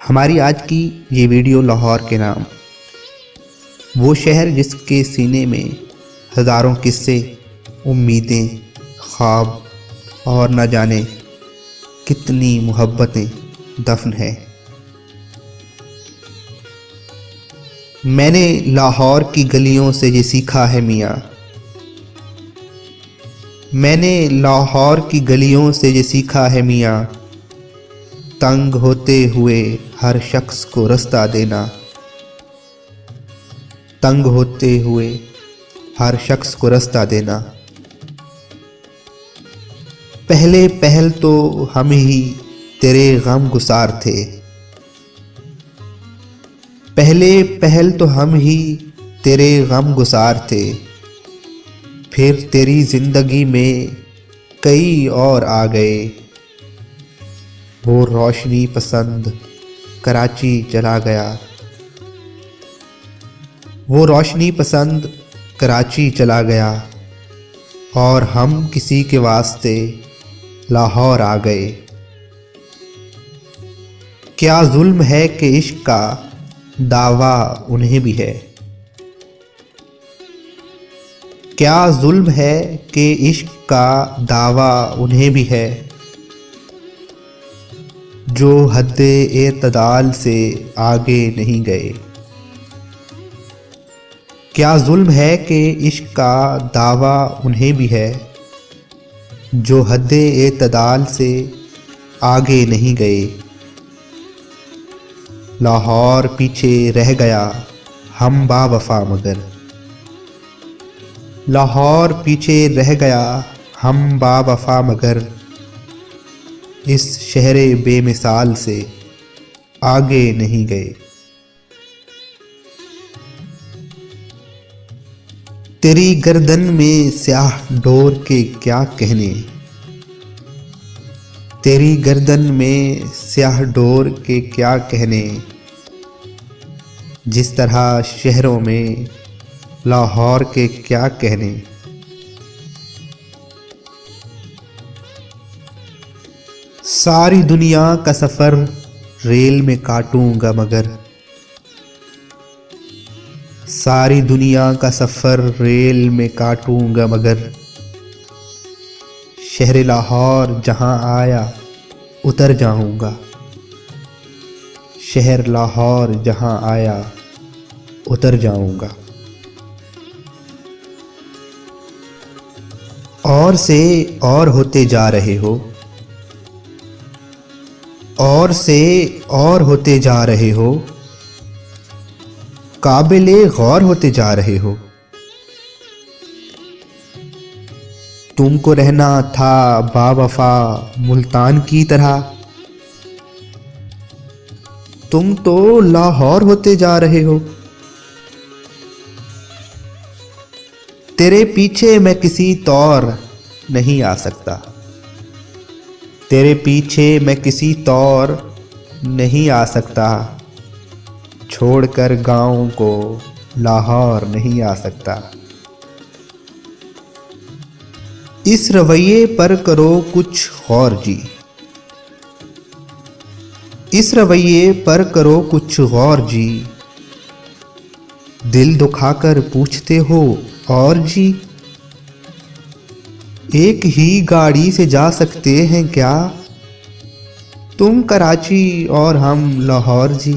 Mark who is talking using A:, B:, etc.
A: हमारी आज की ये वीडियो लाहौर के नाम, वो शहर जिसके सीने में हज़ारों किस्से, उम्मीदें, ख्वाब और न जाने कितनी मोहब्बतें दफन है। मैंने लाहौर की गलियों से ये सीखा है मियाँ, मैंने लाहौर की गलियों से ये सीखा है मियाँ, तंग होते हुए हर शख्स को रास्ता देना, तंग होते हुए हर शख्स को रास्ता देना। पहले पहल तो हम ही तेरे गम गुसार थे, पहले पहल तो हम ही तेरे गम गुसार थे, फिर तेरी जिंदगी में कई और आ गए। वो रोशनी पसंद कराची चला गया, वो रोशनी पसंद कराची चला गया, और हम किसी के वास्ते लाहौर आ गए। क्या जुल्म है कि इश्क का दावा उन्हें भी है, क्या जुल्म है कि इश्क का दावा उन्हें भी है, जो हद-ए-एतदाल से आगे नहीं गए। क्या जुल्म है कि इश्क का दावा उन्हें भी है, जो हद-ए-एतदाल से आगे नहीं गए। लाहौर पीछे रह गया हम बावफा मगर, लाहौर पीछे रह गया हम बावफा मगर, इस शहरे बेमिसाल से आगे नहीं गए। तेरी गर्दन में स्याह डोर के क्या कहने, तेरी गर्दन में स्याह डोर के क्या कहने, जिस तरह शहरों में लाहौर के क्या कहने। सारी दुनिया का सफ़र रेल में काटूंगा मगर, सारी दुनिया का सफ़र रेल में काटूंगा मगर, शहर लाहौर जहां आया उतर जाऊंगा, शहर लाहौर जहां आया उतर जाऊंगा। और से और होते जा रहे हो, और से और होते जा रहे हो, काबिले गौर होते जा रहे हो। तुमको रहना था बावफा मुल्तान की तरह, तुम तो लाहौर होते जा रहे हो। तेरे पीछे मैं किसी तौर नहीं आ सकता, तेरे पीछे मैं किसी तौर नहीं आ सकता, छोड़कर गाँव को लाहौर नहीं आ सकता। इस रवैये पर करो कुछ गौर जी, इस रवैये पर करो कुछ गौर जी, दिल दुखाकर पूछते हो और जी। एक ही गाड़ी से जा सकते हैं क्या तुम कराची और हम लाहौर जी।